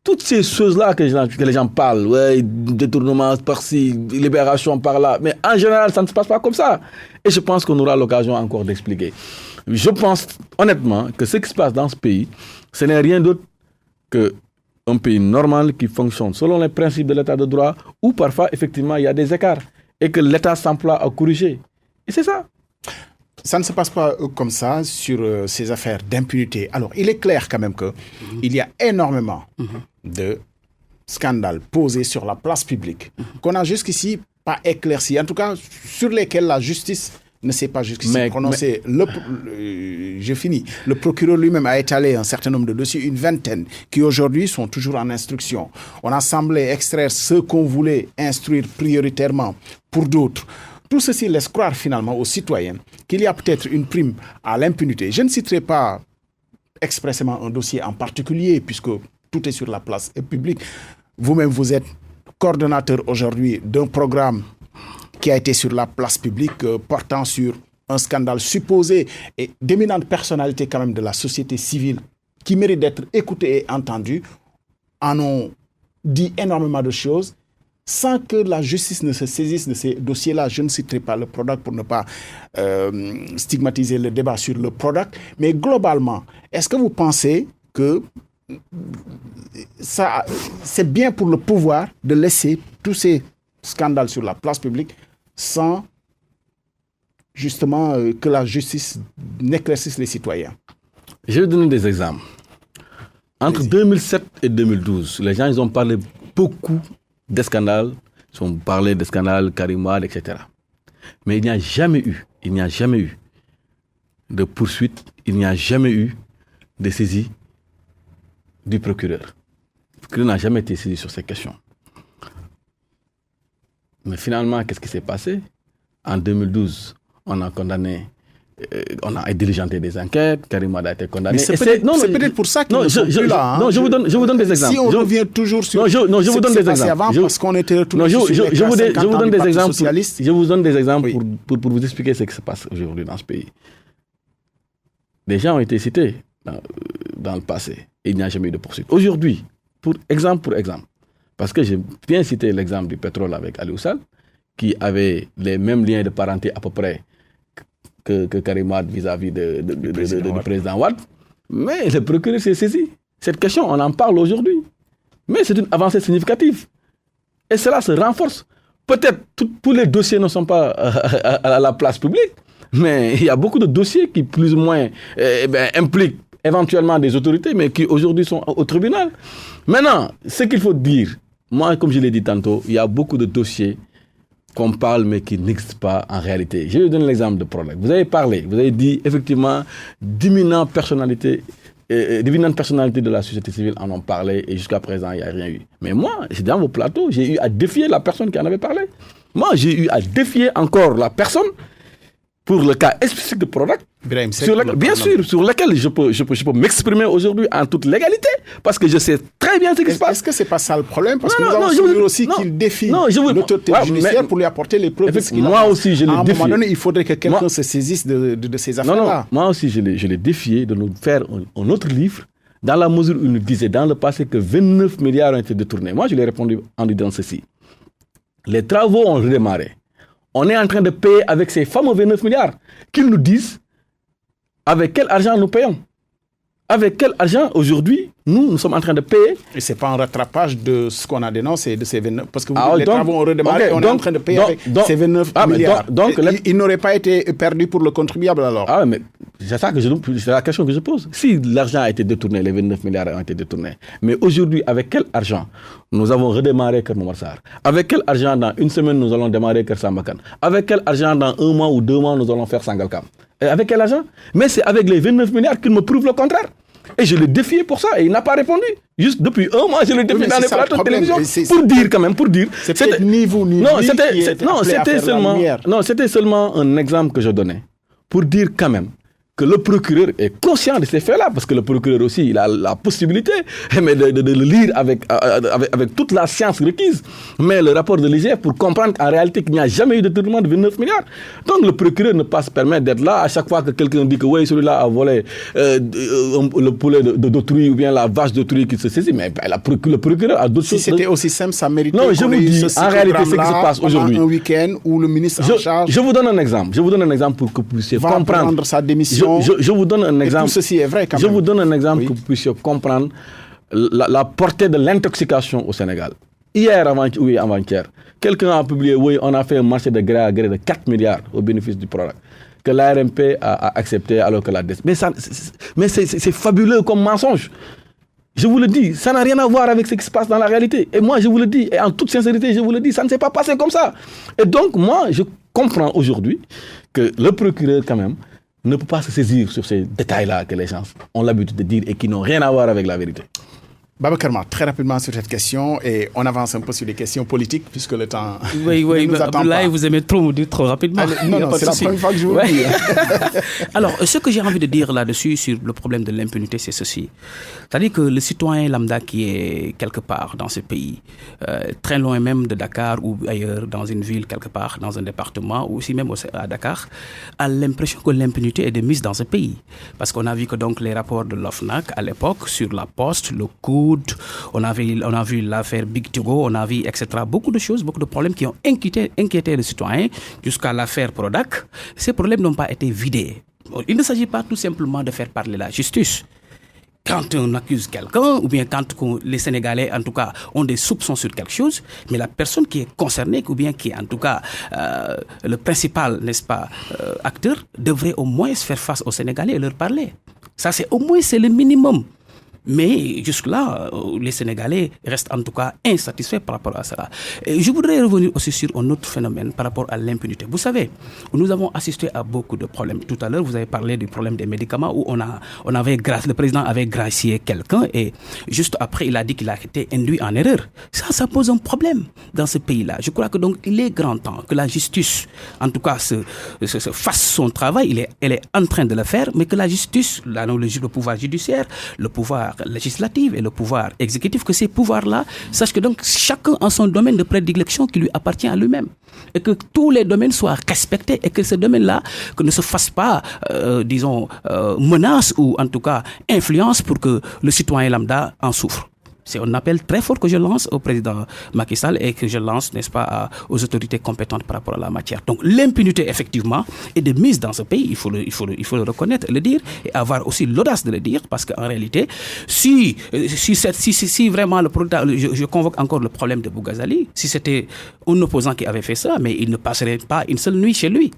Toutes ces choses-là que les gens parlent, ouais, détournement par-ci, libération par-là, mais en général, ça ne se passe pas comme ça. Et je pense qu'on aura l'occasion encore d'expliquer. Je pense honnêtement que ce qui se passe dans ce pays, ce n'est rien d'autre qu'un pays normal qui fonctionne selon les principes de l'État de droit, où parfois, effectivement, il y a des écarts et que l'État s'emploie à corriger. Et c'est ça. Ça ne se passe pas comme ça sur ces affaires d'impunité. Alors, il est clair quand même qu'il y a énormément de scandales posés sur la place publique qu'on n'a jusqu'ici pas éclaircis. En tout cas, sur lesquels la justice ne s'est pas jusqu'ici prononcée. Je finis. Le procureur lui-même a étalé un certain nombre de dossiers, une vingtaine, qui aujourd'hui sont toujours en instruction. On a semblé extraire ce qu'on voulait instruire prioritairement pour d'autres. Tout ceci laisse croire finalement aux citoyens qu'il y a peut-être une prime à l'impunité. Je ne citerai pas expressément un dossier en particulier puisque tout est sur la place publique. Vous-même, vous êtes coordonnateur aujourd'hui d'un programme qui a été sur la place publique portant sur un scandale supposé et d'éminentes personnalités quand même de la société civile qui méritent d'être écoutées et entendues en ont dit énormément de choses. sans que la justice ne se saisisse de ces dossiers-là. Je ne citerai pas le Prodac pour ne pas stigmatiser le débat sur le Prodac. Mais globalement, est-ce que vous pensez que c'est bien pour le pouvoir de laisser tous ces scandales sur la place publique sans justement que la justice n'éclaircisse les citoyens? Je vais donner des exemples. Entre 2007 et 2012, les gens ils ont parlé beaucoup des scandales, ils ont parlé des scandales Karim Wade, etc. Mais il n'y a jamais eu de poursuite, il n'y a jamais eu de saisie du procureur. Le procureur n'a jamais été saisi sur ces questions. Mais finalement, qu'est-ce qui s'est passé? En 2012, on a condamné, on a diligenté des enquêtes, Karim Wade a été condamné. Mais c'est peut-être pour ça qu'ils ne sont plus là. Non, je vous donne des exemples. Si on revient toujours sur je vous donne des exemples. Avant, parce qu'on était retourné sur je vous donne des exemples. Socialiste. Je vous donne des exemples pour vous expliquer ce qui se passe aujourd'hui dans ce pays. Des gens ont été cités dans le passé et il n'y a jamais eu de poursuite. Aujourd'hui, pour exemple, parce que j'ai bien cité l'exemple du pétrole avec Aliou Sall, qui avait les mêmes liens de parenté à peu près que Karim Wade vis-à-vis du président Wade. Mais le procureur s'est saisi. Cette question, on en parle aujourd'hui. Mais c'est une avancée significative. Et cela se renforce. Peut-être tous les dossiers ne sont pas à la place publique, mais il y a beaucoup de dossiers qui plus ou moins impliquent éventuellement des autorités, mais qui aujourd'hui sont au tribunal. Maintenant, ce qu'il faut dire, moi, comme je l'ai dit tantôt, il y a beaucoup de dossiers qu'on parle, mais qui n'existent pas en réalité. Je vais vous donner l'exemple de Prodac. Vous avez dit effectivement, d'éminentes personnalités de la société civile en ont parlé et jusqu'à présent, il n'y a rien eu. Mais moi, dans vos plateaux, j'ai eu à défier la personne qui en avait parlé. Moi, j'ai eu à défier encore la personne pour le cas spécifique de Prodac, sur lequel je peux m'exprimer aujourd'hui en toute légalité, parce que je sais très bien ce qui se passe. Est-ce que ce n'est pas ça le problème? Parce que nous avons souligné aussi qu'il défie l'autorité judiciaire pour lui apporter les preuves. Moi aussi, je l'ai défié. À un moment donné, il faudrait que quelqu'un se saisisse de ces affaires-là. Moi aussi, je l'ai défié de nous faire un autre livre, dans la mesure où il nous disait dans le passé que 29 milliards ont été détournés. Moi, je lui ai répondu en lui disant ceci. Les travaux ont redémarré. On est en train de payer avec ces fameux 29 milliards. Qu'ils nous disent avec quel argent nous payons. Avec quel argent, aujourd'hui, nous sommes en train de payer. Et ce n'est pas un rattrapage de ce qu'on a dénoncé, de ces 29... Parce que les travaux ont redémarré, on est en train de payer avec ces 29 milliards. Il n'aurait pas été perdu pour le contribuable alors? Ah, mais c'est la question que je pose. Si l'argent a été détourné, les 29 milliards ont été détournés, mais aujourd'hui, avec quel argent nous avons redémarré Kermoumarsar? Avec quel argent, dans une semaine, nous allons démarrer Kersambakan? Avec quel argent, dans 1 mois ou 2 mois, nous allons faire Sangalkam? Et avec quel argent? Mais c'est avec les 29 milliards qu'il me prouve le contraire. Et je l'ai défié pour ça et il n'a pas répondu. Juste depuis 1 mois, je l'ai défié dans les plateaux de télévision. Pour dire. C'était ni vous ni lui c'était seulement un exemple que je donnais. Pour dire quand même que le procureur est conscient de ces faits-là, parce que le procureur aussi, il a la possibilité de le lire avec toute la science requise. Mais le rapport de l'IGF pour comprendre qu'en réalité, qu'il n'y a jamais eu de détournement de 29 milliards. Donc le procureur ne peut pas se permettre d'être là à chaque fois que quelqu'un dit que oui, celui-là a volé le poulet d'autrui ou bien la vache d'autrui qui se saisit. Mais le procureur a d'autres choses. Si c'était aussi simple, ça mériterait. Non, je vous dis, en réalité, ce qui se passe aujourd'hui. Un week-end où le ministre en charge. Je vous donne un exemple. pour que vous puissiez comprendre. Prendre sa démission. Je vous donne un exemple. Et tout ceci est vrai quand même. Je vous donne un exemple pour que vous puissiez comprendre la portée de l'intoxication au Sénégal. Hier, avant-hier, quelqu'un a publié, on a fait un marché de gré à gré de 4 milliards au bénéfice du Prodac, que l'ARMP a accepté alors que la DES. Mais c'est fabuleux comme mensonge. Je vous le dis, ça n'a rien à voir avec ce qui se passe dans la réalité. Et moi, je vous le dis, et en toute sincérité, je vous le dis, ça ne s'est pas passé comme ça. Et donc, moi, je comprends aujourd'hui que le procureur, quand même, ne peut pas se saisir sur ces détails-là que les gens ont l'habitude de dire et qui n'ont rien à voir avec la vérité. Babacar Mar, très rapidement sur cette question, et on avance un peu sur les questions politiques, puisque le temps ne nous attend pas. Vous aimez trop me dire trop rapidement. Non, c'est la première fois que je vous le dis. Alors, ce que j'ai envie de dire là-dessus, sur le problème de l'impunité, c'est ceci. C'est-à-dire que le citoyen lambda qui est quelque part dans ce pays, très loin même de Dakar ou ailleurs, dans une ville quelque part, dans un département, ou aussi même à Dakar, a l'impression que l'impunité est de mise dans ce pays. Parce qu'on a vu que donc les rapports de l'OFNAC à l'époque, sur la Poste, le coût, Hollywood, on a vu l'affaire Big Togo, on a vu, etc. Beaucoup de choses, beaucoup de problèmes qui ont inquiété les citoyens jusqu'à l'affaire Prodac. Ces problèmes n'ont pas été vidés. Il ne s'agit pas tout simplement de faire parler la justice. Quand on accuse quelqu'un, ou bien quand les Sénégalais, en tout cas, ont des soupçons sur quelque chose, mais la personne qui est concernée, ou bien qui est, en tout cas, le principal, n'est-ce pas, acteur, devrait au moins faire face aux Sénégalais et leur parler. Ça, c'est le minimum. Mais jusque-là, les Sénégalais restent en tout cas insatisfaits par rapport à cela. Et je voudrais revenir aussi sur un autre phénomène par rapport à l'impunité. Vous savez, nous avons assisté à beaucoup de problèmes. Tout à l'heure, vous avez parlé du problème des médicaments où le président avait gracié quelqu'un et juste après, il a dit qu'il a été induit en erreur. Ça pose un problème dans ce pays-là. Je crois que donc il est grand temps que la justice, en tout cas, fasse son travail. Elle est en train de le faire, mais que la justice, le pouvoir judiciaire, le pouvoir législatif et le pouvoir exécutif, que ces pouvoirs-là sachent que donc chacun a son domaine de prédilection qui lui appartient à lui-même et que tous les domaines soient respectés et que ce domaine-là que ne se fasse pas, menace ou en tout cas influence pour que le citoyen lambda en souffre. C'est un appel très fort que je lance au président Macky Sall et que je lance, n'est-ce pas, aux autorités compétentes par rapport à la matière. Donc l'impunité, effectivement, est de mise dans ce pays. Il faut le reconnaître et le dire et avoir aussi l'audace de le dire parce qu'en réalité, si vraiment je convoque encore le problème de Bougazali, si c'était un opposant qui avait fait ça, mais il ne passerait pas une seule nuit chez lui.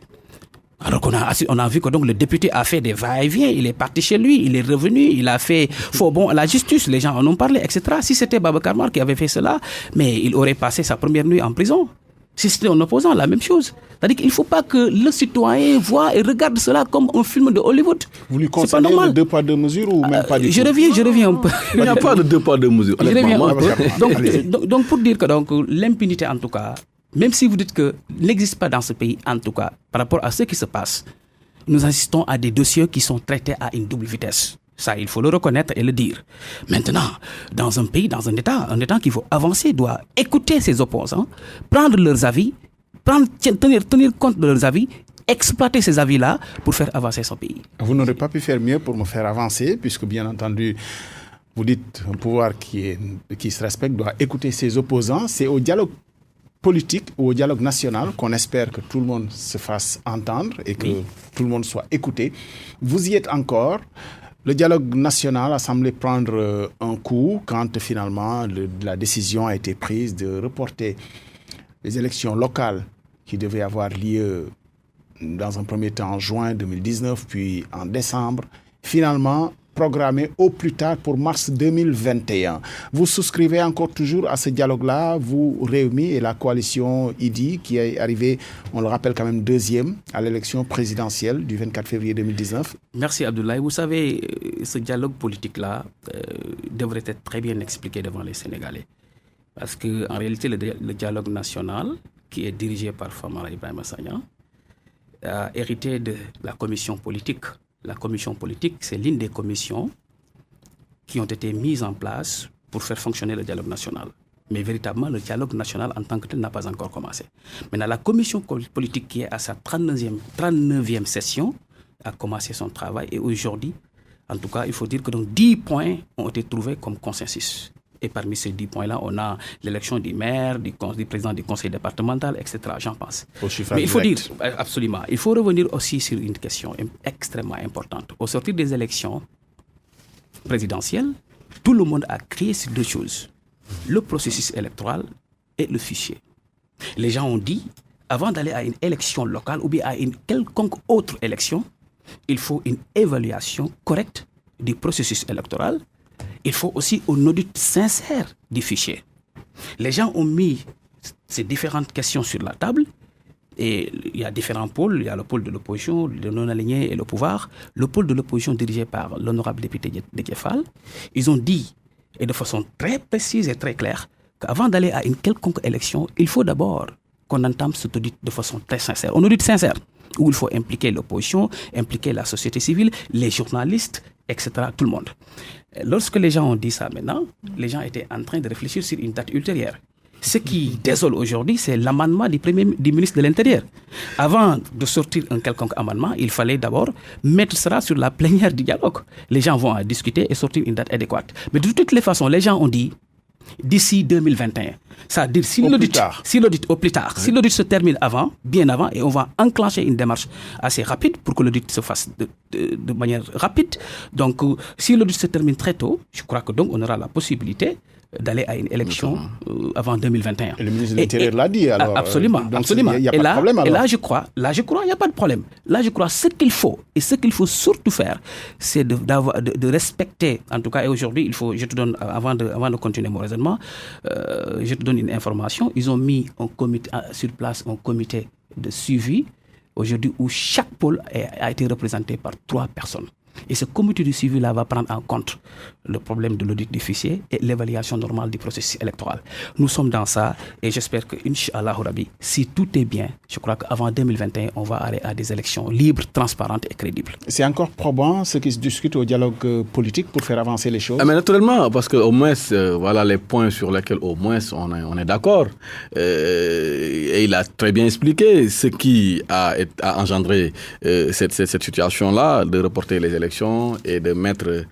Alors qu'on a vu que donc le député a fait des va-et-vient, il est parti chez lui, il est revenu, il a fait faux bon à la justice, les gens en ont parlé, etc. Si c'était Babacar Mar qui avait fait cela, mais il aurait passé sa première nuit en prison. Si c'était un opposant, la même chose. C'est-à-dire qu'il ne faut pas que le citoyen voit et regarde cela comme un film de Hollywood. Vous lui conseillez le 2 poids 2 mesures ou même pas du tout? Je reviens un peu. Il n'y a pas de 2 poids 2 mesures. Je reviens un peu. Donc pour dire que donc, l'impunité en tout cas, même si vous dites que n'existe pas dans ce pays, en tout cas, par rapport à ce qui se passe, nous assistons à des dossiers qui sont traités à une double vitesse. Ça, il faut le reconnaître et le dire. Maintenant, dans un pays, dans un État qui veut avancer doit écouter ses opposants, prendre leurs avis, tenir compte de leurs avis, exploiter ces avis-là pour faire avancer son pays. Vous n'aurez pas pu faire mieux pour me faire avancer, puisque bien entendu, vous dites un pouvoir qui se respecte doit écouter ses opposants. C'est au dialogue politique ou au dialogue national qu'on espère que tout le monde se fasse entendre et que tout le monde soit écouté. Vous y êtes encore. Le dialogue national a semblé prendre un coup quand finalement la décision a été prise de reporter les élections locales qui devaient avoir lieu dans un premier temps en juin 2019 puis en décembre. Finalement, programmé au plus tard pour mars 2021. Vous souscrivez encore toujours à ce dialogue-là, vous Rewmi et la coalition IDI qui est arrivée, on le rappelle quand même, deuxième à l'élection présidentielle du 24 février 2019. Merci Abdoulaye. Vous savez, ce dialogue politique-là devrait être très bien expliqué devant les Sénégalais. Parce qu'en réalité, le dialogue national, qui est dirigé par Famara Ibrahima Sagna, a hérité de la commission politique. La commission politique, c'est l'une des commissions qui ont été mises en place pour faire fonctionner le dialogue national. Mais véritablement, le dialogue national en tant que tel n'a pas encore commencé. Maintenant, la commission politique qui est à sa 39e session a commencé son travail. Et aujourd'hui, en tout cas, il faut dire que donc 10 points ont été trouvés comme consensus. Et parmi ces 10 points-là, on a l'élection du maire, du président du conseil départemental, etc. J'en passe. Mais il faut dire, absolument, il faut revenir aussi sur une question extrêmement importante. Au sortir des élections présidentielles, tout le monde a crié sur deux choses. Le processus électoral et le fichier. Les gens ont dit, avant d'aller à une élection locale ou bien à une quelconque autre élection, il faut une évaluation correcte du processus électoral. Il faut aussi un audit sincère du fichier. Les gens ont mis ces différentes questions sur la table et il y a différents pôles. Il y a le pôle de l'opposition, le non-aligné et le pouvoir. Le pôle de l'opposition dirigé par l'honorable député Déthié Fall. Ils ont dit, et de façon très précise et très claire, qu'avant d'aller à une quelconque élection, il faut d'abord qu'on entame cet audit de façon très sincère. Un audit sincère où il faut impliquer l'opposition, impliquer la société civile, les journalistes, etc., tout le monde. Lorsque les gens ont dit ça maintenant, les gens étaient en train de réfléchir sur une date ultérieure. Ce qui désole aujourd'hui, c'est l'amendement du ministre de l'Intérieur. Avant de sortir un quelconque amendement, il fallait d'abord mettre cela sur la plénière du dialogue. Les gens vont en discuter et sortir une date adéquate. Mais de toutes les façons, les gens ont dit d'ici 2021. C'est-à-dire si l'audit se termine bien avant, et on va enclencher une démarche assez rapide pour que l'audit se fasse de manière rapide. Donc, si l'audit se termine très tôt, je crois que donc on aura la possibilité d'aller à une élection avant 2021. Et le ministre de l'Intérieur l'a dit alors. Absolument. Il n'y a pas de problème alors. Et là, je crois, il n'y a pas de problème. Là, je crois, ce qu'il faut surtout faire, c'est de respecter, en tout cas, et aujourd'hui, je te donne, avant de continuer mon raisonnement, je te donne une information. Ils ont mis sur place un comité de suivi, aujourd'hui, où chaque pôle a été représenté par 3 personnes. Et ce comité de suivi-là va prendre en compte le problème de l'audit des fichiers et l'évaluation normale du processus électoral. Nous sommes dans ça et j'espère que, Inch'Allah Rabbi, si tout est bien, je crois qu'avant 2021, on va aller à des élections libres, transparentes et crédibles. C'est encore probant ce qui se discute au dialogue politique pour faire avancer les choses? Mais naturellement, parce qu'au moins, voilà les points sur lesquels au moins on est d'accord. Et il a très bien expliqué ce qui a engendré cette situation-là, de reporter les élections et de mettre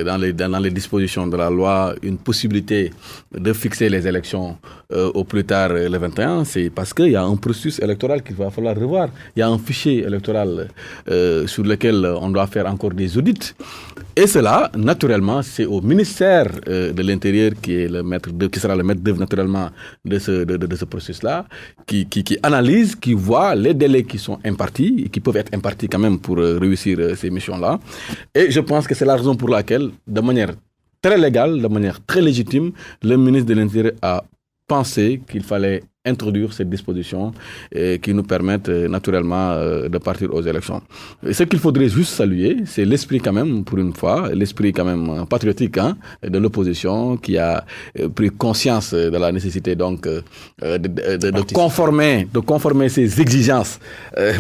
dans les dispositions de la loi une possibilité de fixer les élections au plus tard le 21, c'est parce qu'il y a un processus électoral qu'il va falloir revoir. Il y a un fichier électoral sur lequel on doit faire encore des audits. Et cela, naturellement, c'est au ministère de l'Intérieur qui sera le maître d'œuvre naturellement de ce processus-là, qui analyse, qui voit les délais qui sont impartis, et qui peuvent être impartis quand même pour réussir ces missions-là. Et je pense que c'est la raison pour laquelle, de manière très légale, de manière très légitime, le ministre de l'Intérieur a pensé qu'il fallait introduire cette disposition qui nous permettent naturellement de partir aux élections. Et ce qu'il faudrait juste saluer, c'est l'esprit quand même, pour une fois, l'esprit quand même patriotique de l'opposition qui a pris conscience de la nécessité donc de conformer ses exigences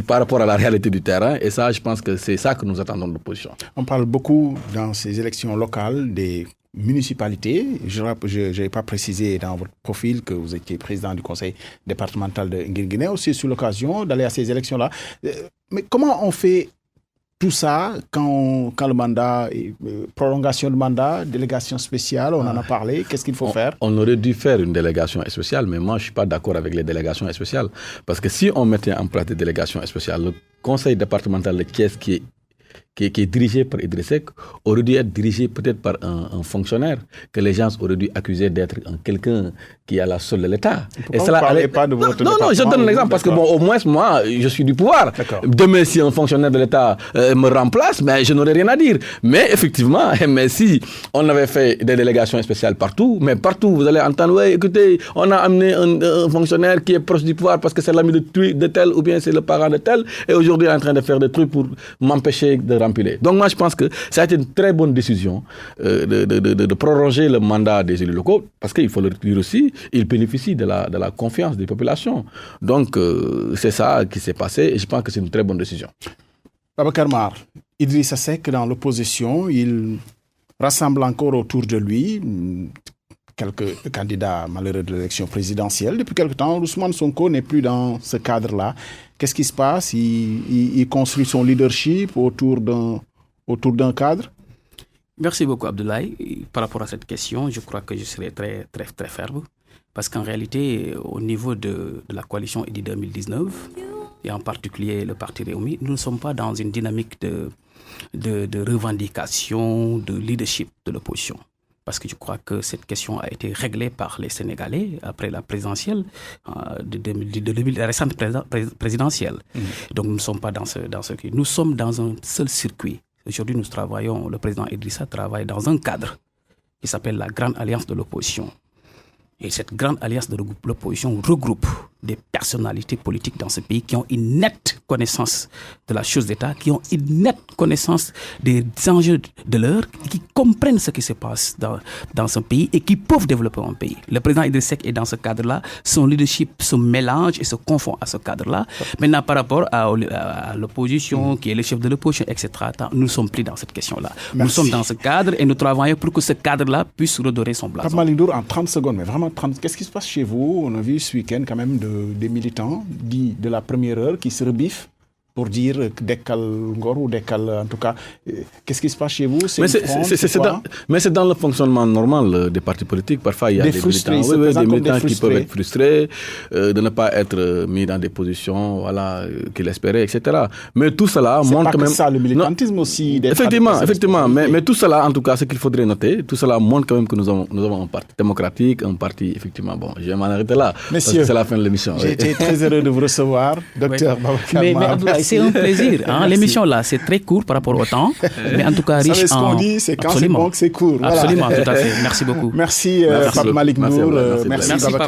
par rapport à la réalité du terrain. Et ça, je pense que c'est ça que nous attendons de l'opposition. On parle beaucoup dans ces élections locales des municipalités. Je n'avais pas précisé dans votre profil que vous étiez président du conseil départemental de Nguirguinéo, aussi sur l'occasion d'aller à ces élections-là. Mais comment on fait tout ça quand le mandat, prolongation de mandat, délégation spéciale, on en a parlé, qu'est-ce qu'il faut faire? On aurait dû faire une délégation spéciale, mais moi je ne suis pas d'accord avec les délégations spéciales. Parce que si on mettait en place des délégations spéciales, le conseil départemental de Thiès qui est dirigé par Idriss Seck, aurait dû être dirigé peut-être par un fonctionnaire que les gens auraient dû accuser d'être quelqu'un qui a la solde de l'État. Et cela, vous ne parlez pas de votre département? Non, je donne un exemple parce que au moins moi, je suis du pouvoir. Demain, si un fonctionnaire de l'État me remplace, mais je n'aurais rien à dire. Mais effectivement, si on avait fait des délégations spéciales partout, vous allez entendre, ouais, écoutez, on a amené un fonctionnaire qui est proche du pouvoir parce que c'est l'ami de tel ou bien c'est le parent de tel, et aujourd'hui il est en train de faire des trucs pour m'empêcher de remplir. Donc moi je pense que ça a été une très bonne décision de prolonger le mandat des élus locaux, parce qu'il faut le dire aussi, ils bénéficient de la confiance des populations. Donc c'est ça qui s'est passé et je pense que c'est une très bonne décision. Babacar Mar, Idrissa Seck dans l'opposition, il rassemble encore autour de lui quelques candidats malheureux de l'élection présidentielle. Depuis quelque temps, Ousmane Sonko n'est plus dans ce cadre-là. Qu'est-ce qui se passe? Il construit son leadership autour d'un cadre? Merci beaucoup, Abdoulaye. Par rapport à cette question, je crois que je serai très, très, très ferme. Parce qu'en réalité, au niveau de la coalition Idy 2019, et en particulier le parti Rewmi, nous ne sommes pas dans une dynamique de revendication, de leadership de l'opposition. Parce que je crois que cette question a été réglée par les Sénégalais après la présidentielle, de la récente présidentielle. Donc nous ne sommes pas dans ce circuit. Nous sommes dans un seul circuit. Aujourd'hui, le président Idrissa travaille dans un cadre qui s'appelle la Grande Alliance de l'opposition. Et cette Grande Alliance de l'opposition regroupe des personnalités politiques dans ce pays qui ont une nette connaissance de la chose d'État, qui ont une nette connaissance des enjeux de l'heure, qui comprennent ce qui se passe dans ce pays et qui peuvent développer un pays. Le président Idriss Seck est dans ce cadre-là. Son leadership se mélange et se confond à ce cadre-là. Maintenant, par rapport à l'opposition, qui est le chef de l'opposition, etc., nous ne sommes plus dans cette question-là. Merci. Nous sommes dans ce cadre et nous travaillons pour que ce cadre-là puisse redorer son blason. Pape Malick Ndour, en 30 secondes, mais vraiment 30, qu'est-ce qui se passe chez vous? On a vu ce week-end quand même des militants dits de la première heure qui se rebiffent pour dire Dekkal Ngor ou Dekkal, en tout cas, qu'est-ce qui se passe chez vous? Mais c'est dans le fonctionnement normal des partis politiques. Parfois, il y a des militants qui peuvent être frustrés de ne pas être mis dans des positions qu'ils espéraient, etc. Mais tout cela montre quand même... C'est pas que ça, le militantisme aussi. Effectivement. Mais tout cela, en tout cas, ce qu'il faudrait noter, tout cela montre quand même que nous avons un parti démocratique, un parti, effectivement, bon, je vais m'en arrêter là, parce que c'est la fin de l'émission. J'ai été très heureux de vous recevoir, docteur Babacar Mar. C'est un plaisir. L'émission là, c'est très court par rapport au temps, mais en tout cas riche en... Vous savez ce qu'on dit, c'est quand c'est bon que c'est court. Absolument, tout à fait. Merci beaucoup. Merci Pape Malick Ndour. Merci Babacar